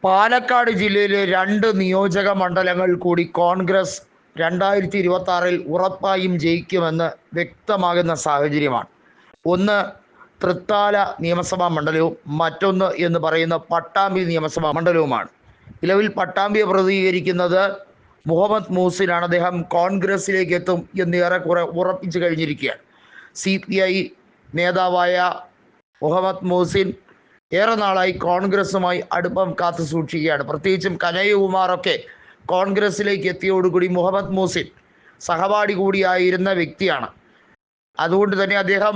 പാലക്കാട് ജില്ലയിലെ 2 നിയോജക മണ്ഡലങ്ങൾ കൂടി കോൺഗ്രസ് 2026-ൽ ഉറപ്പായും ജയിക്കുമെന്ന് വ്യക്തമാകുന്ന സാഹചര്യമാണ്. ഒന്ന് തൃത്താല നിയമസഭാ മണ്ഡലവും മറ്റൊന്ന് എന്ന് പറയുന്ന പട്ടാമ്പി നിയമസഭാ മണ്ഡലവുമാണ്. നിലവിൽ പട്ടാമ്പിയെ പ്രതിനിധീകരിക്കുന്നത് മുഹമ്മദ് മൂസിനാണ്. അദ്ദേഹം കോൺഗ്രസിലേക്ക് എത്തും എന്ന് ഏറെക്കുറെ ഉറപ്പിച്ചു കഴിഞ്ഞിരിക്കുകയാണ്. CPI നേതാവായ മുഹമ്മദ് മൂസിൻ ഏറെ നാളായി കോൺഗ്രസുമായി അടുപ്പം കാത്തു സൂക്ഷിക്കുകയാണ്. പ്രത്യേകിച്ചും കനയ്യകുമാറൊക്കെ കോൺഗ്രസിലേക്ക് എത്തിയോടുകൂടി മുഹമ്മദ് മൂസിൻ സഹപാഠി കൂടിയായിരുന്ന വ്യക്തിയാണ്. അതുകൊണ്ട് തന്നെ അദ്ദേഹം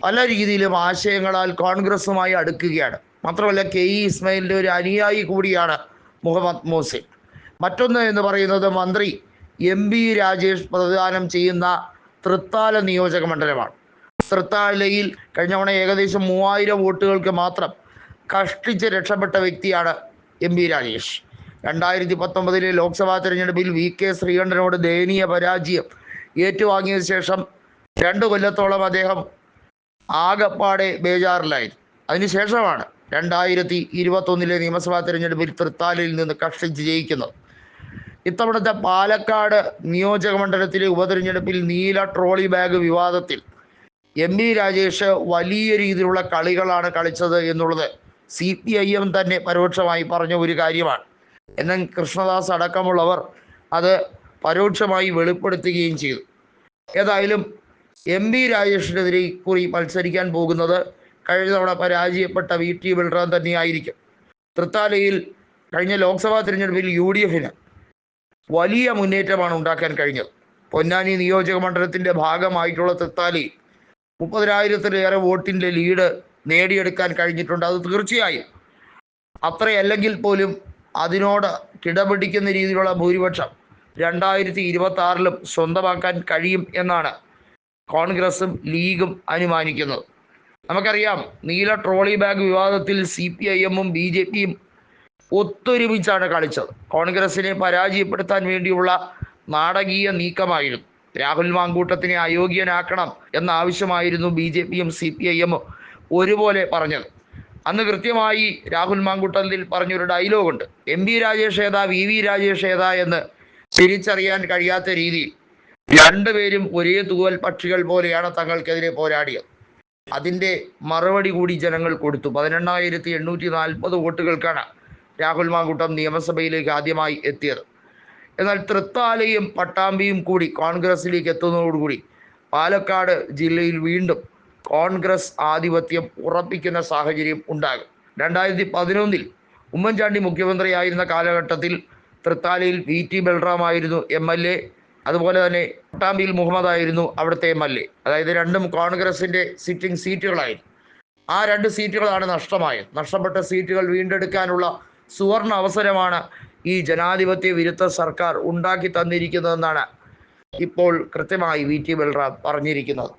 പല രീതിയിലും ആശയങ്ങളാൽ കോൺഗ്രസുമായി അടുക്കുകയാണ്. മാത്രമല്ല KE ഇസ്മായിലിൻ്റെ ഒരു അനുയായി കൂടിയാണ് മുഹമ്മദ് മൂസിൻ. മറ്റൊന്ന് എന്ന് പറയുന്നത് മന്ത്രി MB രാജേഷ് പ്രതിദാനം ചെയ്യുന്ന തൃത്താല നിയോജക മണ്ഡലമാണ്. തൃത്താലയിൽ കഴിഞ്ഞ തവണ ഏകദേശം 3000 വോട്ടുകൾക്ക് മാത്രം കഷ്ടിച്ച് രക്ഷപ്പെട്ട വ്യക്തിയാണ് MB രാജേഷ്. 2019 ലോക്സഭാ തെരഞ്ഞെടുപ്പിൽ VK ശ്രീകണ്ഠനോട് ദയനീയ പരാജയം ഏറ്റുവാങ്ങിയ ശേഷം 2 കൊല്ലത്തോളം അദ്ദേഹം ആകപ്പാടെ ബേജാറിലായിരുന്നു. അതിനുശേഷമാണ് 2021 നിയമസഭാ തെരഞ്ഞെടുപ്പിൽ തൃത്താലയിൽ നിന്ന് കഷ്ടിച്ച് ജയിക്കുന്നത്. ഇത്തവണത്തെ പാലക്കാട് നിയോജക മണ്ഡലത്തിലെ ഉപതെരഞ്ഞെടുപ്പിൽ നീല ട്രോളി ബാഗ് വിവാദത്തിൽ MB രാജേഷ് വലിയ രീതിയിലുള്ള കളികളാണ് കളിച്ചത് എന്നുള്ളത് CPIM തന്നെ പരോക്ഷമായി പറഞ്ഞ ഒരു കാര്യമാണ്. എന്നാൽ കൃഷ്ണദാസ് അടക്കമുള്ളവർ അത് പരോക്ഷമായി വെളിപ്പെടുത്തുകയും ചെയ്തു. ഏതായാലും MB രാജേഷിനെതിരെ ഇക്കുറി മത്സരിക്കാൻ പോകുന്നത് കഴിഞ്ഞ തവണ പരാജയപ്പെട്ട VT ബൽറാം തന്നെയായിരിക്കും. തൃത്താലയിൽ കഴിഞ്ഞ ലോക്സഭാ തിരഞ്ഞെടുപ്പിൽ UDFന് വലിയ മുന്നേറ്റമാണ് ഉണ്ടാക്കാൻ കഴിഞ്ഞത്. പൊന്നാനി നിയോജക മണ്ഡലത്തിൻ്റെ ഭാഗമായിട്ടുള്ള തൃത്താലയിൽ 30,000-ലേറെ വോട്ടിൻ്റെ ലീഡ് നേടിയെടുക്കാൻ കഴിഞ്ഞിട്ടുണ്ട്. അത് തീർച്ചയായും അത്രയല്ലെങ്കിൽ പോലും അതിനോട് കിടപിടിക്കുന്ന രീതിയിലുള്ള ഭൂരിപക്ഷം 2026-ലും സ്വന്തമാക്കാൻ കഴിയും എന്നാണ് കോൺഗ്രസും ലീഗും അനുമാനിക്കുന്നത്. നമുക്കറിയാം, നീല ട്രോളി ബാഗ് വിവാദത്തിൽ CPIM-ഉം BJP-യും ഒത്തൊരുമിച്ചാണ് കളിച്ചത്. കോൺഗ്രസിനെ പരാജയപ്പെടുത്താൻ വേണ്ടിയുള്ള നാടകീയ നീക്കമായിരുന്നു. രാഹുൽ മാങ്കൂട്ടത്തിനെ അയോഗ്യനാക്കണം എന്ന ആവശ്യമായിരുന്നു BJP-യും CPIM-ഉം ഒരുപോലെ പറഞ്ഞത്. അന്ന് കൃത്യമായി രാഹുൽ മാങ്കൂട്ടത്തിൽ പറഞ്ഞൊരു ഡയലോഗുണ്ട്: MB രാജേഷ് ഏതാ VV രാജേഷ് ഏതാ എന്ന് തിരിച്ചറിയാൻ കഴിയാത്ത രീതിയിൽ രണ്ടുപേരും ഒരേ തൂവൽ പക്ഷികൾ പോലെയാണ് തങ്ങൾക്കെതിരെ പോരാടിയത്. അതിൻ്റെ മറുപടി കൂടി ജനങ്ങൾ കൊടുത്തു. 18,840 വോട്ടുകൾക്കാണ് രാഹുൽ മാങ്കൂട്ടം നിയമസഭയിലേക്ക് ആദ്യമായി എത്തിയത്. എന്നാൽ തൃത്താലയും പട്ടാമ്പിയും കൂടി കോൺഗ്രസിലേക്ക് എത്തുന്നതോടുകൂടി പാലക്കാട് ജില്ലയിൽ വീണ്ടും കോൺഗ്രസ് ആധിപത്യം ഉറപ്പിക്കുന്ന സാഹചര്യം ഉണ്ടാകും. 2011 ഉമ്മൻചാണ്ടി മുഖ്യമന്ത്രിയായിരുന്ന കാലഘട്ടത്തിൽ തൃത്താലയിൽ VT ബൽറാം ആയിരുന്നു MLA. അതുപോലെ തന്നെ പട്ടാമ്പിയിൽ മുഹമ്മദ് ആയിരുന്നു അവിടുത്തെ MLA. അതായത് രണ്ടും കോൺഗ്രസിൻ്റെ സിറ്റിംഗ് സീറ്റുകളായിരുന്നു. ആ 2 സീറ്റുകളാണ് നഷ്ടമായത്. നഷ്ടപ്പെട്ട സീറ്റുകൾ വീണ്ടെടുക്കാനുള്ള സുവർണ അവസരമാണ് ഈ ജനാധിപത്യ വിരുദ്ധ സർക്കാർ ഉണ്ടാക്കി തന്നിരിക്കുന്നതെന്നാണ് ഇപ്പോൾ കൃത്യമായി VT ബൽറാം പറഞ്ഞിരിക്കുന്നത്.